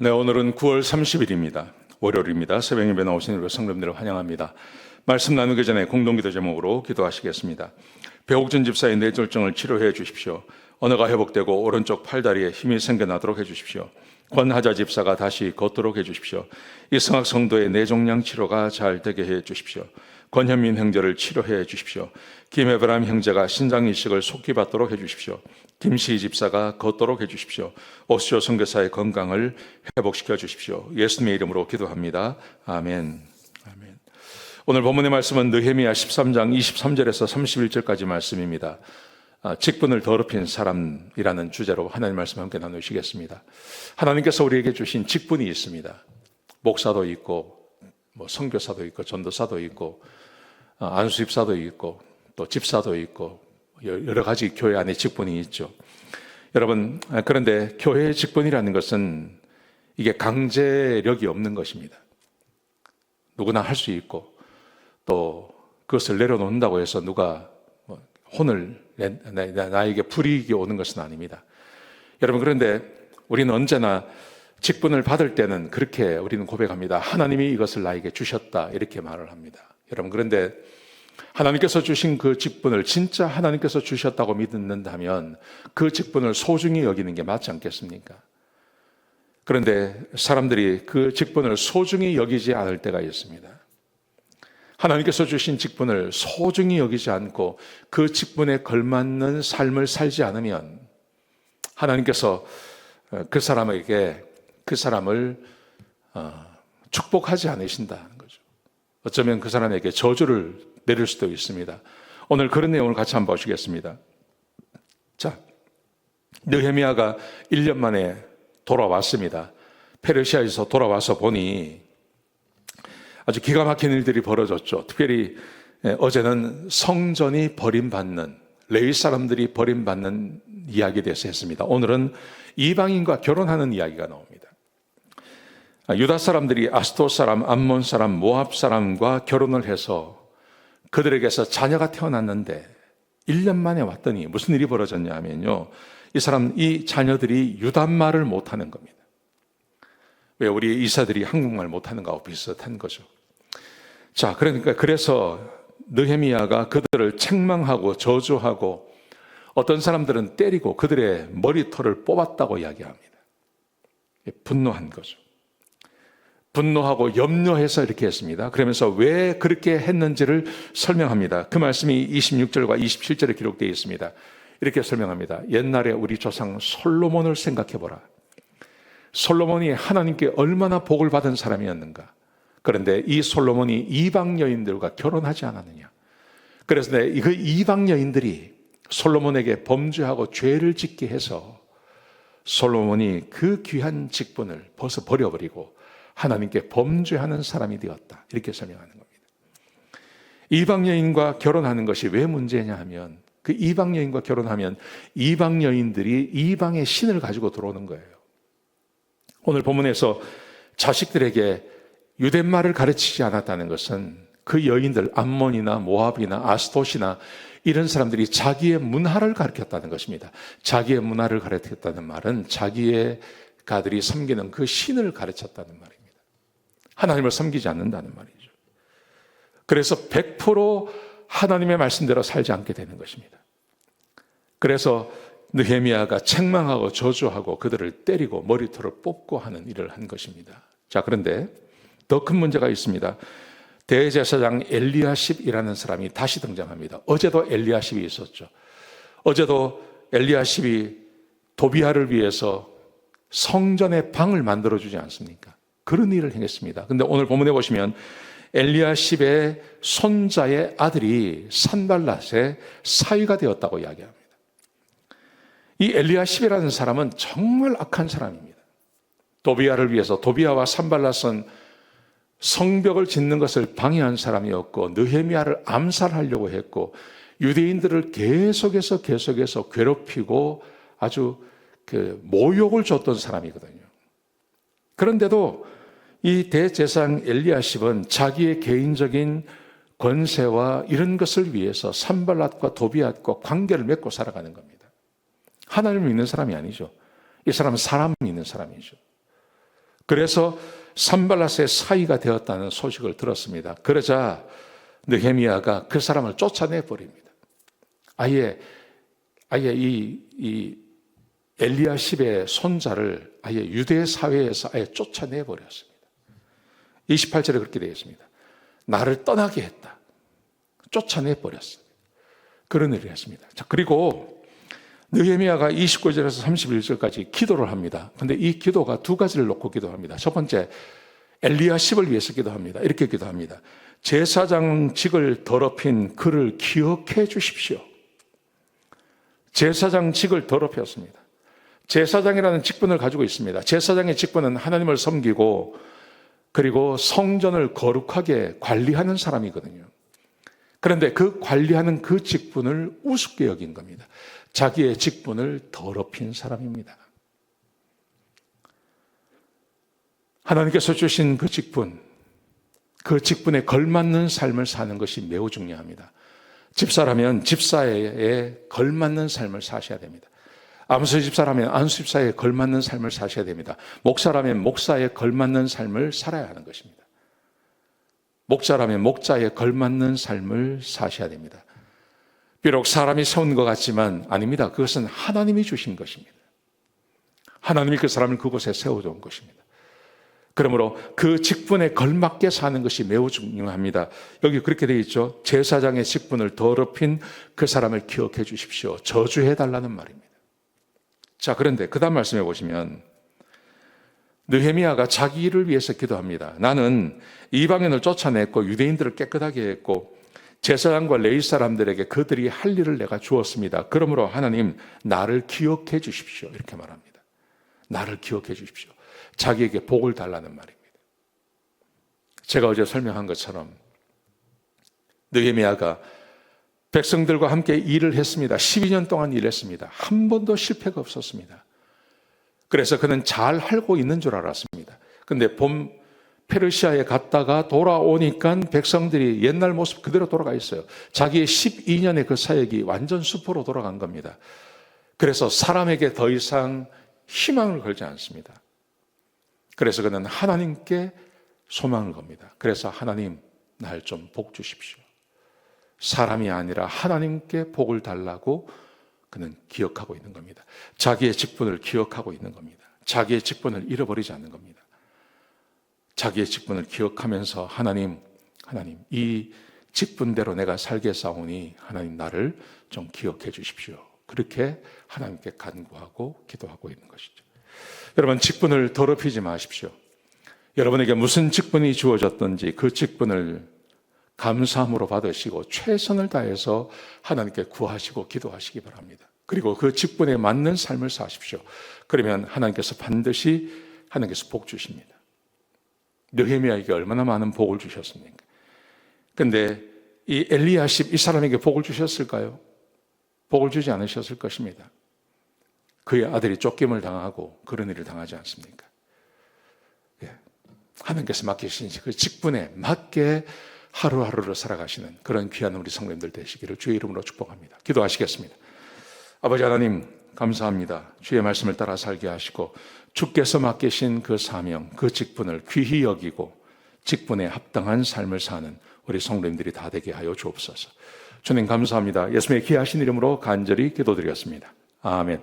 네, 오늘은 9월 30일입니다. 월요일입니다. 새벽 예배 나오신 우리 성도님들을 환영합니다. 말씀 나누기 전에 공동기도 제목으로 기도하시겠습니다. 배옥준 집사의 뇌졸중을 치료해 주십시오. 언어가 회복되고 오른쪽 팔다리에 힘이 생겨나도록 해주십시오. 권하자 집사가 다시 걷도록 해주십시오. 이승학 성도의 뇌종양 치료가 잘 되게 해 주십시오. 권현민 형제를 치료해 주십시오. 김에브람 형제가 신장 이식을 속히 받도록 해주십시오. 김시희 집사가 걷도록 해주십시오. 오스조 선교사의 건강을 회복시켜 주십시오. 예수님의 이름으로 기도합니다. 아멘. 아멘. 오늘 본문의 말씀은 느헤미야 13장 23절에서 31절까지 말씀입니다. 직분을 더럽힌 사람이라는 주제로 하나님 말씀 함께 나누시겠습니다. 하나님께서 우리에게 주신 직분이 있습니다. 목사도 있고, 선교사도 있고, 전도사도 있고, 안수집사도 있고, 또 집사도 있고, 여러 가지 교회 안에 직분이 있죠. 여러분, 그런데 교회의 직분이라는 것은 이게 강제력이 없는 것입니다. 누구나 할 수 있고, 또 그것을 내려놓는다고 해서 누가 혼을 나에게 불이익이 오는 것은 아닙니다. 여러분, 그런데 우리는 언제나 직분을 받을 때는 그렇게 우리는 고백합니다. 하나님이 이것을 나에게 주셨다, 이렇게 말을 합니다. 여러분, 그런데 하나님께서 주신 그 직분을 진짜 하나님께서 주셨다고 믿는다면 그 직분을 소중히 여기는 게 맞지 않겠습니까? 그런데 사람들이 그 직분을 소중히 여기지 않을 때가 있습니다. 하나님께서 주신 직분을 소중히 여기지 않고 그 직분에 걸맞는 삶을 살지 않으면 하나님께서 그 사람을 축복하지 않으신다는 거죠. 어쩌면 그 사람에게 저주를 내릴 수도 있습니다. 오늘 그런 내용을 같이 한번 보시겠습니다. 자, 느헤미야가 1년 만에 돌아왔습니다. 페르시아에서 돌아와서 보니 아주 기가 막힌 일들이 벌어졌죠. 특별히 어제는 성전이 버림받는, 레위 사람들이 버림받는 이야기에 대해서 했습니다. 오늘은 이방인과 결혼하는 이야기가 나옵니다. 유다 사람들이 아스돗 사람, 암몬 사람, 모압 사람과 결혼을 해서 그들에게서 자녀가 태어났는데 1년 만에 왔더니 무슨 일이 벌어졌냐 하면요, 이 자녀들이 유단말을 못하는 겁니다. 왜 우리 이사들이 한국말 못하는 거하고 비슷한 거죠. 자, 그래서 느헤미야가 그들을 책망하고 저주하고 어떤 사람들은 때리고 그들의 머리털을 뽑았다고 이야기합니다. 분노한 거죠. 분노하고 염려해서 이렇게 했습니다. 그러면서 왜 그렇게 했는지를 설명합니다. 그 말씀이 26절과 27절에 기록되어 있습니다. 이렇게 설명합니다. 옛날에 우리 조상 솔로몬을 생각해보라. 솔로몬이 하나님께 얼마나 복을 받은 사람이었는가. 그런데 이 솔로몬이 이방 여인들과 결혼하지 않았느냐. 그래서 그 이방 여인들이 솔로몬에게 범죄하고 죄를 짓게 해서 솔로몬이 그 귀한 직분을 벌써 버려버리고 하나님께 범죄하는 사람이 되었다, 이렇게 설명하는 겁니다. 이방 여인과 결혼하는 것이 왜 문제냐 하면 그 이방 여인과 결혼하면 이방 여인들이 이방의 신을 가지고 들어오는 거예요. 오늘 본문에서 자식들에게 유대말을 가르치지 않았다는 것은 그 여인들, 암몬이나 모압이나 아스돗이나 이런 사람들이 자기의 문화를 가르쳤다는 것입니다. 자기의 문화를 가르쳤다는 말은 자기의 가들이 섬기는 그 신을 가르쳤다는 말입니다. 하나님을 섬기지 않는다는 말이죠. 그래서 100% 하나님의 말씀대로 살지 않게 되는 것입니다. 그래서 느헤미야가 책망하고 저주하고 그들을 때리고 머리털을 뽑고 하는 일을 한 것입니다. 자, 그런데 더 큰 문제가 있습니다. 대제사장 엘리야십이라는 사람이 다시 등장합니다. 어제도 엘리야십이 있었죠. 어제도 엘리야십이 도비아를 위해서 성전의 방을 만들어주지 않습니까? 그런 일을 행했습니다. 그런데 오늘 본문에 보시면 엘리야십의 손자의 아들이 산발랏의 사위가 되었다고 이야기합니다. 이 엘리야십이라는 사람은 정말 악한 사람입니다. 도비아를 위해서, 도비아와 산발랏은 성벽을 짓는 것을 방해한 사람이었고 느헤미야를 암살하려고 했고 유대인들을 계속해서 괴롭히고 아주 모욕을 줬던 사람이거든요. 그런데도 이 대제사장 엘리야십은 자기의 개인적인 권세와 이런 것을 위해서 산발랏과 도비앗과 관계를 맺고 살아가는 겁니다. 하나님을 믿는 사람이 아니죠. 이 사람은 사람을 믿는 사람이죠. 그래서 산발랏의 사이가 되었다는 소식을 들었습니다. 그러자 느헤미야가 그 사람을 쫓아내 버립니다. 아예 이 엘리야십의 손자를 아예 유대 사회에서 아예 쫓아내 버렸습니다. 28절에 그렇게 되어 있습니다. 나를 떠나게 했다. 쫓아내 버렸어요. 그런 일을 했습니다. 자, 그리고 느헤미야가 29절에서 31절까지 기도를 합니다. 근데 이 기도가 두 가지를 놓고 기도합니다. 첫 번째, 엘리야십을 위해서 기도합니다. 이렇게 기도합니다. 제사장직을 더럽힌 그를 기억해 주십시오. 제사장직을 더럽혔습니다. 제사장이라는 직분을 가지고 있습니다. 제사장의 직분은 하나님을 섬기고 그리고 성전을 거룩하게 관리하는 사람이거든요. 그런데 그 관리하는 그 직분을 우습게 여긴 겁니다. 자기의 직분을 더럽힌 사람입니다. 하나님께서 주신 그 직분에 걸맞는 삶을 사는 것이 매우 중요합니다. 집사라면 집사에 걸맞는 삶을 사셔야 됩니다. 안수 집사라면 안수 집사에 걸맞는 삶을 사셔야 됩니다. 목사라면 목사에 걸맞는 삶을 살아야 하는 것입니다. 목자라면 목자에 걸맞는 삶을 사셔야 됩니다. 비록 사람이 세운 것 같지만 아닙니다. 그것은 하나님이 주신 것입니다. 하나님이 그 사람을 그곳에 세워둔 것입니다. 그러므로 그 직분에 걸맞게 사는 것이 매우 중요합니다. 여기 그렇게 되어 있죠. 제사장의 직분을 더럽힌 그 사람을 기억해 주십시오. 저주해 달라는 말입니다. 자, 그런데 그 다음 말씀해 보시면 느헤미야가 자기 일을 위해서 기도합니다. 나는 이방인을 쫓아냈고 유대인들을 깨끗하게 했고 제사장과 레위 사람들에게 그들이 할 일을 내가 주었습니다. 그러므로 하나님 나를 기억해 주십시오. 이렇게 말합니다. 나를 기억해 주십시오. 자기에게 복을 달라는 말입니다. 제가 어제 설명한 것처럼 느헤미야가 백성들과 함께 일을 했습니다. 12년 동안 일했습니다. 한 번도 실패가 없었습니다. 그래서 그는 잘 알고 있는 줄 알았습니다. 그런데 페르시아에 갔다가 돌아오니까 백성들이 옛날 모습 그대로 돌아가 있어요. 자기의 12년의 그 사역이 완전 수포로 돌아간 겁니다. 그래서 사람에게 더 이상 희망을 걸지 않습니다. 그래서 그는 하나님께 소망을 겁니다. 그래서 하나님, 날 좀 복 주십시오. 사람이 아니라 하나님께 복을 달라고 그는 기억하고 있는 겁니다. 자기의 직분을 기억하고 있는 겁니다. 자기의 직분을 잃어버리지 않는 겁니다. 자기의 직분을 기억하면서 하나님, 이 직분대로 내가 살게 싸우니 하나님 나를 좀 기억해 주십시오. 그렇게 하나님께 간구하고 기도하고 있는 것이죠. 여러분, 직분을 더럽히지 마십시오. 여러분에게 무슨 직분이 주어졌든지 그 직분을 감사함으로 받으시고 최선을 다해서 하나님께 구하시고 기도하시기 바랍니다. 그리고 그 직분에 맞는 삶을 사십시오. 그러면 하나님께서 반드시 복 주십니다. 느헤미야에게 얼마나 많은 복을 주셨습니까? 그런데 이 엘리야십 이 사람에게 복을 주셨을까요? 복을 주지 않으셨을 것입니다. 그의 아들이 쫓김을 당하고 그런 일을 당하지 않습니까? 하나님께서 맡기신 그 직분에 맞게 하루하루를 살아가시는 그런 귀한 우리 성도님들 되시기를 주의 이름으로 축복합니다. 기도하시겠습니다. 아버지 하나님, 감사합니다. 주의 말씀을 따라 살게 하시고 주께서 맡기신 그 사명, 그 직분을 귀히 여기고 직분에 합당한 삶을 사는 우리 성도님들이 다 되게 하여 주옵소서. 주님 감사합니다. 예수님의 귀하신 이름으로 간절히 기도드렸습니다. 아멘.